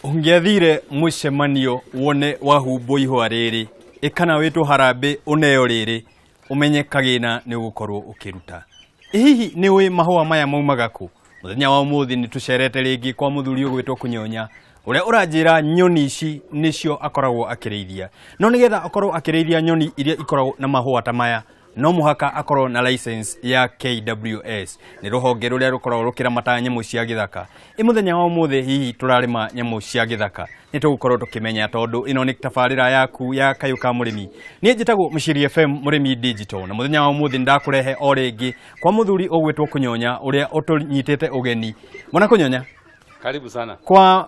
Ungiathire mucemanio wone wahumbo ihwa riri ikana witu harambe uneo riri umenye kagina ni gukorwo ukiruta hihi ni wi mahua maya maumaga ku muthenya wa umuthi ni tucerete ringi kwa muthuri ugwitwo Kunyonya uria uranjira nyoni ici nicio akoragwo akirithia no nigetha akorwo akirithia nyoni iria ikoragwo na mahua ta maya no muhaka akorwo na license ya KWS ni ruhonge ruria rukoragwo rukiramata nyamu cia githaka imuthenya wa umuthi hihi turarima nyamu cia githaka ni tugukorwo tukimenya tondu ino ni tabarira yaku ya Kayuka Murimi ni njitagwo Muciri FM Murimi Digital na muthenya wa umuthi ndakurehe o ringi kwa muthuri ugwitwo Kunyonya uria utunyitete ugeni mwana Kunyonya. Karibu sana. Kwa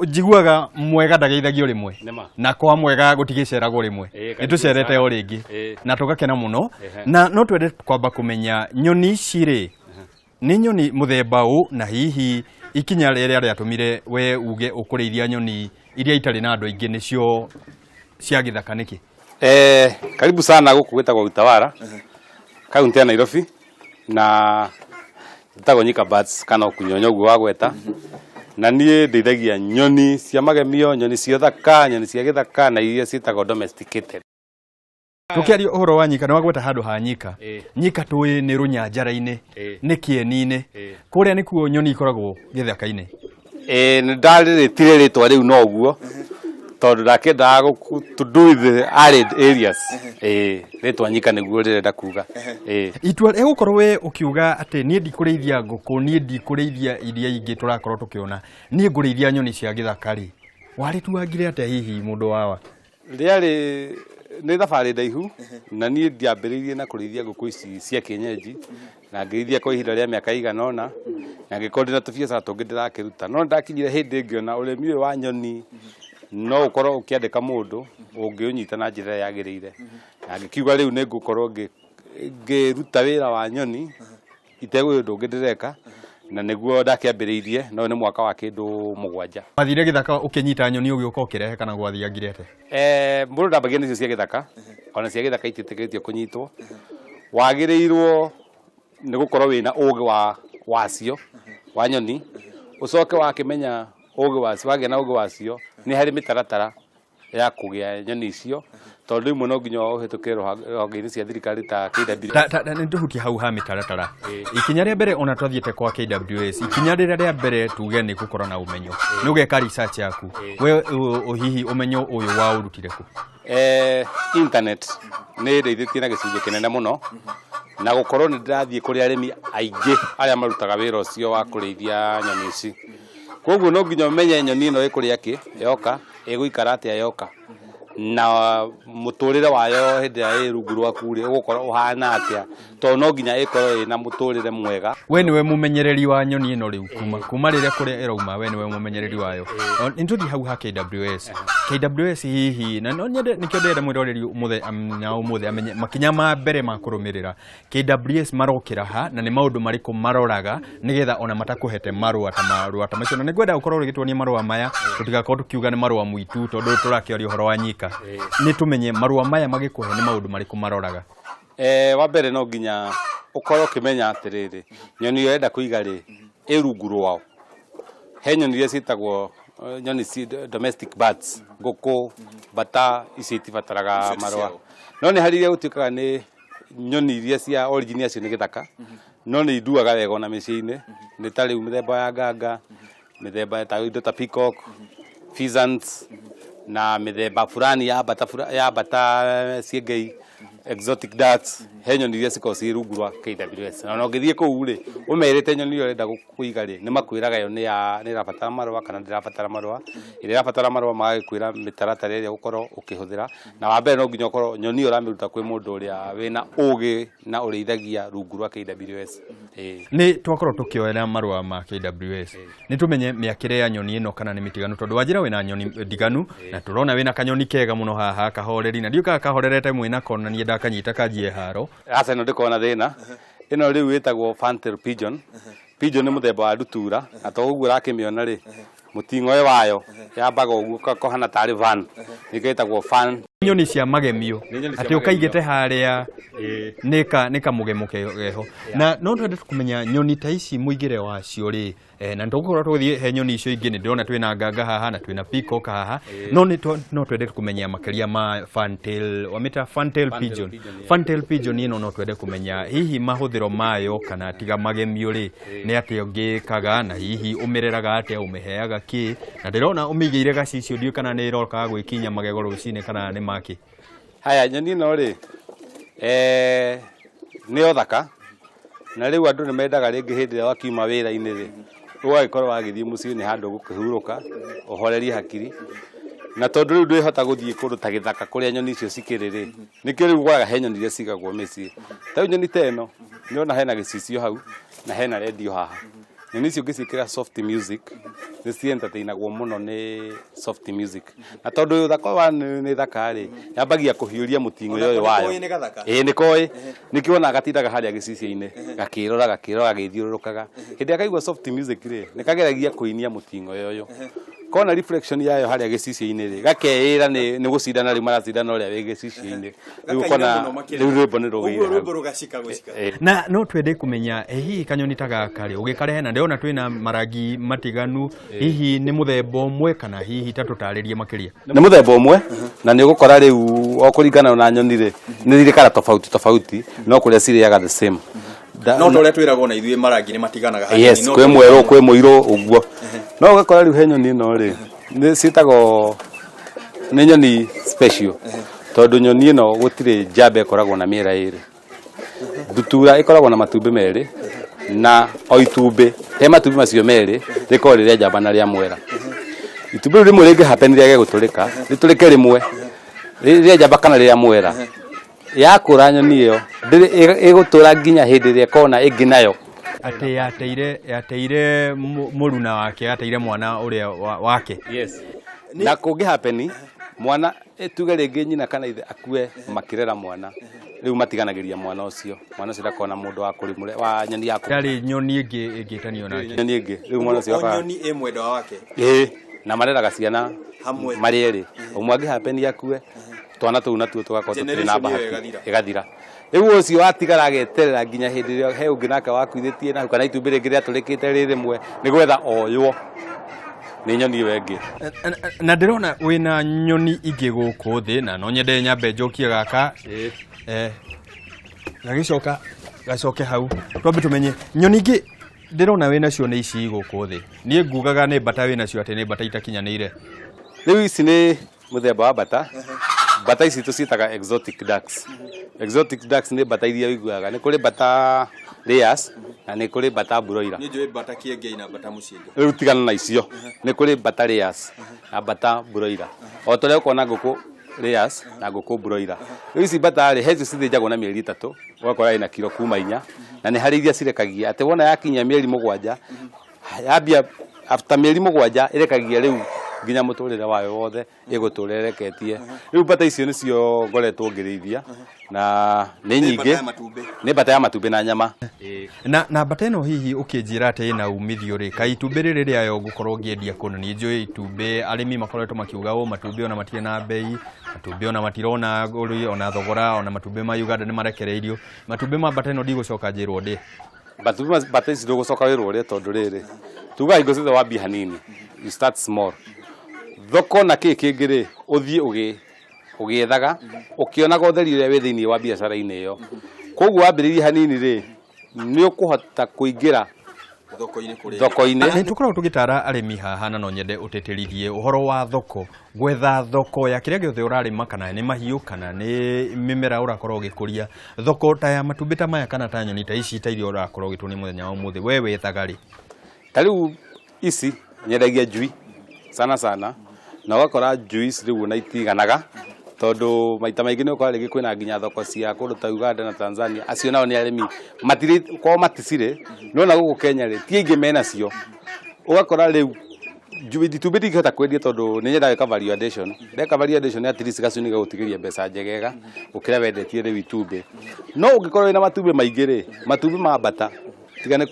jiguaga mwega ndageithagio rimwe na kwa mwega gutigiceragwo rimwe nitucerete o ringi na tugakena muno na no twende kwamba kumenya nyoni iciri ni nyoni muthemba u na hihi ikinya riria riatumire we uge ukurithia nyoni iria itari na andu aingi nicio cia githaka niki. Karibu sana guku gwitagwo Utawala kaunti ya Nairobi na gitagwo Nyika Birds kana Kunyonya uguo wagweta na nie ndeithagia nyoni cia magemio, nyoni cia thaka, nyoni cia githaka na iria cietagwo domesticated. Tukiaria uhoro wa Nyika ni wagweta handu ha Nyika. Nyika tui ni runyanjara-ini ni kieni-ini kuria nikuo nyoni ikoragwo githaka-ini. Ni ndaritire ritwa riu no guo tondu ndakendaga to do with the arid areas. Ritwa Nyika niguo rirenda kuga. Itua egukorwo we ukiuga ati nie ndikurithia nguku nie ndikurithia iria ingi turakorwo tukiona nie ngurithia nyoni cia githaka ri wari tuangire ate hihi mundu wawa riari ni thabari ndaihu na nie ndiambiririe na kurithia nguku ici cia kienyeji na ngirithia kwa ihinda ria miaka igana ona na ngikondi na tubiacara tungi ndirakiruta no ndakinyire hindi ngiona urimi uyu wa nyoni no ukorwo ukiandika mundu ungiunyita na njira yagirire na ngikiuga riu ni ngukorwo ngiruta wira wa nyoni itegwe undu ungi ndireka na niguo ndakiambiriirie no ni mwaka wa kindu 7 mathire githaka ukinyita nyoni ugiuka ukirehe kana gwathiangirete mundu ndambagia nicio cia githaka ona cia githaka ititikitio kunyitwo wagirirwo ni gukorwo wina ugi wacio wa nyoni ucoke wakimenya ugi wacio wagia na ugi wacio ni hari mitaratara ya kugia nyoni icio tondu imwe no nginya uhitukirwo honge-ini cia thirikari ta KWS ni tuhutie hau ha mitaratara ikinya ria mbere ona twathiete kwa KWS ikinya ria mbere tuge ni gukorwo na umenyo ni ugeka research yaku we hihi umenyo uyu wa urutire ku internet ni ndeithitie na gicunjĩ kinene muno na gukorwo ni ndirathie kuri arimi aingi aria marutaga wira ucio wa kurithia nyoni ici koguo no nginya umenye nyoni ino ikuria ki yoka iguikara atia yoka na muturire wayo hindi ya rungu rwaku ri ugukorwo uhana atia to no nginya ikorwo ina muturire mwega. We niwe mumenyereri wa nyoni ino riu kuma riria kuria irauma we niwe mumenyereri wayo nituthi hau ha KWS hihi na no nyende nikio ndenda mwiroreri umuthe amenye makinya ma mbere ma kurumirira KWS marokira ha na ni maundu mariku maroraga nigetha ona matakuhete marua ta macio na nigwenda ukorwo rigitwonia marua maya tutigakorwo tukiuga ni marua muitu tondu turakioria uhoro wa Nyika ni tumenye marua maya magikuhe ni maundu mariku maroraga. Wa mbere no nginya ukorwo kimenya atiriri nyoni iyo enda kuiga ri irungu rwao he nyoni iria cietagwo nyoni domestic birds nguku bata ici itibataraga marua no ni hari iria gutikaga ni nyoni iria cia origin yacio ni githaka no ni nduaga wega na micii-ini ni tari mithemba ya nganga mithemba ta indo ta peacock pheasants na mithemba fulani ya bata ciengei exotic ducks he nyoni iria cikoragwo ci rungu rwa KWS na ngithie kuu ri umerete nyoni iyo renda kuiga ri ni makwiraga yo ni irabatara marua kana ndirabatara marua iria irabatara marua magakwira mitaratara iria gukorwo ukihuthira na wa mbere no nginya ukorwo nyoni iyo ramiruta kwi mundu uria wina ugi na ureithagia rungu rwa KWS. Ni twakorwo tukioera marua ma KWS ni tumenye miakire ya nyoni ino kana ni mitiganu tondu wajira wina nyoni ndiganu na turona wina kanyoni kega muno haha kahoreri na ndiuka kahorerete mwina kona ni ndakanyita kanjie haro asa no ndikona thina ino riu witagwo fantail pigeon ni muthemba wa ndutura na to uguo rakimiona ri mutingo wayo yambaga uguo kohana tari van iketagwo fan nyoni cia magemio ati ukaigite haria nika mugemo keho na no twende kumenya nyoni ta ici muigire wacio ri na ndokorwo tuthie he nyoni icio ingi ni ndona twina nganga haha na twina peacock haha no twende kumenya makeria ma fantail wamita fantail pigeon fantail pigeon ino no twende kumenya hihi mahuthiro mayo kana tiga magemio ri ni ati ungikaga na hihi umireraga ati umeheaga ki na ndirona umigiire gacicio ndio kana ni iroka gwikinya magego rucine kana ni maki haya nyoni no ri ni othaka na riu andu ni mendaga ringi hindi ya wakiuma wira-ini ri ugagikorwo wagithie mucii ni handu gukihuruka uhorerie hakiri na tondu riu ndwihota guthie kundu ta githaka kuria nyoni icio cikiri ri nikio riu gwaga he nyoni iria cigagwo micii ta nyoni teno ni ona hena gicicio hau na hena radio haha nyoni icio ngicikira soft music ni ci entertainagwo muno ni soft music na tondu thaka wa ni thaka ri yambagia kuhiuria mutingo yoyo wayo ni koi nikiona gatindaga haria gicicio-ini gakirora gagithiururukaga hindi akaigua soft music ri nikageragia kuinia mutingo yoyo kona reflection yayo haria gicicio-ini ri gakeira ni gucindana ri maracindana uria wi gicicio-ini riu kona riu rwimbo ni rugire na no twende kumenya hihi kanyoni ta gaka ri ugikarehe na ndiona twina marangi matiganu hihi ni muthemba umwe kana hihi tatutaririe makiria ni muthemba umwe na ni ugukora riu okuringana na nyoni ri ni riri kara tofauti no kuria ciriaga the same no tole twiragwo na ithuĩ marangi ni matiganaga hanini yes kwe mweru kwe muiro uguo no ugakora riu he nyoni no ri ni citago ni nyoni special tondu nyoni ino gutire njamba ikoragwo na miera iri ndutura ikoragwo na matumbi meri na o itumbi he matumbi macio meri rikorwo riria njamba na ria mwera itumbi rimwe ringi happen ria guturika riturike rimwe riria njamba kana riria mwera yakura nyoni iyo igutura nginya hindi ria kona ingi nayo ati yateire muruna wake yateire mwana uria wake yes na kungi happen mwana tuge ringi nyina kana ithe akue makirera mwana riu matiganagiria mwana ucio ndakona mundu wa kurimure wa nyoni yako ndari nyoni ingitanio nake nyoni ingi riu mwana ucio nyoni mwendwa wake na mareraga ciana hamwe marieri umwe angi happen akue twana tu natuo tugakorwo tutiri na bahati igathira riu ucio watigara ageterera nginya hindi ria he ungi nake wakuithitie na kana itumbi ringi ria turikite rimwe ni gwetha oywo ni nyoni wengi na ndirona wina nyoni ingi guku thi na no nyende nyambe njokie gaka gacoke hau twambe tumenye nyoni ingi ndirona wina cio ni ici guku thi nie ngugaga ni bata wina cio ati ni bata itakinyanire riu ici ni muthemba wa bata bata ici tucitaga exotic ducks exotic ducks ni bata iria wiguaga ni kuri bata layers na ni kuri bata broiler ni njui bata kiengei na bata mucinga riu tigana na icio ni kuri bata layers na bata broiler o tole ukona nguku layers na nguku broiler riu ici bata ri hezo cithinjagwo na mieri 3 ugakora ina kilo kuma 4 na ni hari iria cirekagia ati wona yakinya mieri 7 yambia after mieri 7 irekagia riu nginya muturire wayo wothe iguturereketie riu bata icio nicio ngoretwo ngirithia na ni nyingi ni bata ya matumbi na nyama na bata ino hihi ukinjira ati ina umithio ri kai itumbi riri ria yo gukorwo ngiendia kuno ni njui itumbi arimi makoretwo makiuga o matumbi ona matie na bei matumbi ona matirona uri ona thogora ona matumbi ma Uganda ni marekereirio matumbi ma bata ino ndigucoka njirwo ndi bata ici ndugucoka wirwo ri tondu riri tuga ingo cithe wambia hanini you start small thoko na kingi ri uthie ugiethaga ukionaga utheri uria wi thiini wa biacara-ini iyo koguo wambiririe hanini ri ni ukuhota kuingira thoko-ini ni tukoragwo tugitara arimi haha na no nyende uteterithie uhoro wa thoko gwetha thoko ya kiria giothe urarima kana ni mahiu kana ni mimera urakorwo gikuria thoko ta ya matumbi ta maya kana ta nyoni ta ici ta irio urakorwo gituni muthenya wa umuthi we wethaga ri tariu ici nyendagia njui sana na wakora njui riu na itiganaga tondu maita maingi ni ukora rigi kwina nginya thoko cia kundu ta Uganda na Tanzania acio nao ni arimi matiri kwa maticire nona guku Kenya ri ti ingi mena cio ugakora riu njui ditumbi ndingihota kwendia tondu ni nyendaga ka validation at least gacuni gagutigiria mbeca njegega ukira wendetie riu itumbi no ungikorwo ina matumbi maingi ri matumbi ma bata tigane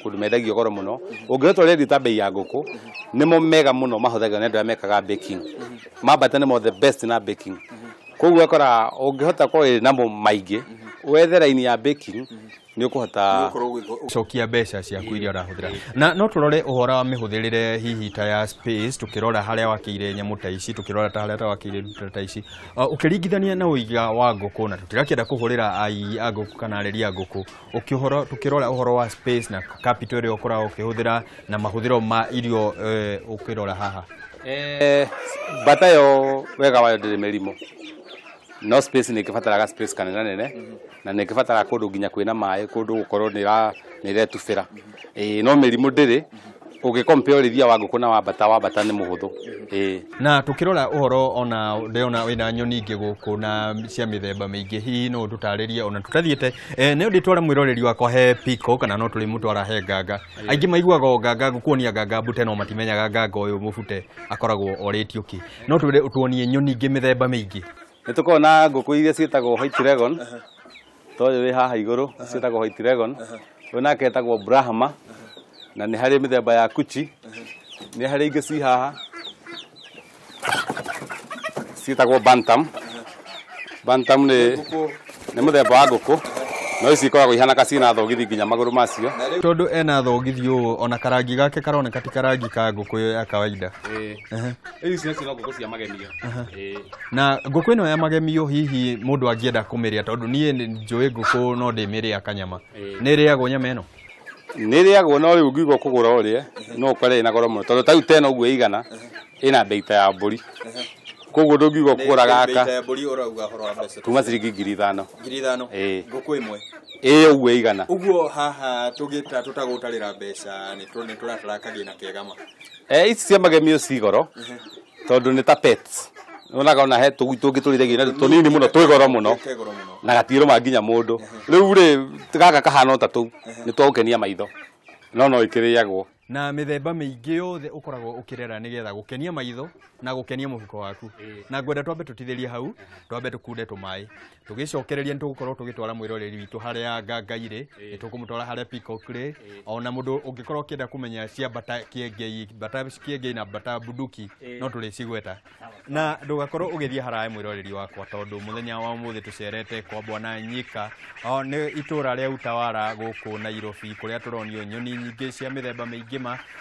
kumendagia goro muno ungihotwo ready ta bei ya nguku nimo mega muno mahothaga nendo mekaga baking mambata nimo the best na baking koguo akora ungihota ko namo maingi wethe line ya baking ni ukuhota cokia mbeca ciaku iria urahuthira na no turore uhora wa mihuthirire hihi ta ya space tukirora haria wakire nyamu ta ici tukirora ta haria wakire ruta ta ici ukiringithania na uiga wa nguku na tutirakienda kuhurira ai a nguku kana areria nguku ukihoro tukirora uhoro wa space na capital ria ukora ukihuthira na mahuthiro ma irio ukirora haha bata yo wega wayo ndiri mirimo no space ni kifataraga space kanene nene na ni kifataraga kundu nginya kwina mai kundu gukorwo ni retubira no mirimu ndiri ugicompare rithia wa nguku na wa bata ni muhuthu na tukirora uhoro ona ndeona wina nyoni ingi guku na cia mithemba mingi hihi no tutaririe ona tutathiete ne nditwara mwiroreri wakwa he piko kana no tuli mutwara he nganga aingi maiguaga nganga gukuonia nganga mbute no matimenyaga nganga uyu mubute akoragwo oretio ki no tuonie nyoni ingi mithemba mingi nitukona nguku iria cietagwo white dragon toyo wi haha iguru cietagwo white dragon ona ketagwo brahma na ni hari mithemba ya kuchi ni hari ingi ci haha cietagwo bantam ni muthemba wa nguku no ici ikoragwo ihana kacina thogithi nginya maguru macio tondu ena thogithi ona karangi gake karoneka ti karangi ka nguku ya kawaida ici no nguku cia magemio na nguku ino ya magemio hihi mundu angienda kumiria tondu nie njui nguku no ndimiria kanyama ni riagwo nyama ino ni riagwo no riu ngiugo kugura urie no ukore ina goro muno tondu tau tena uguo igana ina beita ya mburi koguo ndungiugo kugura gaka beita ya mburi urauga horo wa mbeca tuma ciringi 5,000 nguku imwe uguo igana uguo haha tugita tutagutarira mbeca ni turatara kagina kegama ici cia magemio cigoro tondu ni ta pets onaga ona he tungi turithagia na tunini muno twigoro muno na gatiro manginya mundu riu ri gaka kahana ta tu ni twagukenia maitho no ikiriagwo na mithemba mingi yothe ukoragwo ukirera nigetha gukenia maitho na gukenia muhuko waku na ngwenda twambe tutithirie hau twambe tukunde tumai tugicokereria nitugukorwo tugitwara mwiroreri witu haria ngangaire nitukumutora haria peacock ri ona mundu ungikorwo kienda kumenya cia bata kiengei na bata bunduki no turi cigweta na ndugakorwo ugithia haraya mwiroreri wakwa tondu muthenya wa muthi tucerete kwa bwana Nyika ni itura ria Utawara guku Nairobi kuria turonio nyoni nyingi cia mithemba mingi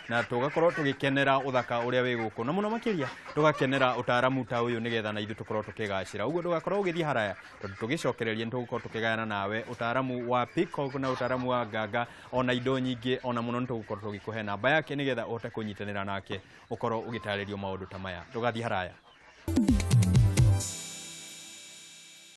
na tugakorwo tugikenera uthaka uria wi guku na muno makiria tugakenera utaramu ta uyu nigetha na ithu tukorwo tukigacira uguo ndugakorwo ugithia haraya tondu tugicokereria nitugukorwo tukigayana nawe utaramu wa peacock na utaramu wa nganga ona indo nyingi ona muno nitugukorwo tugikuhe namba yake nigetha uhote kunyitanira nake ukorwo ugitaririo maundu ta maya tugathie haraya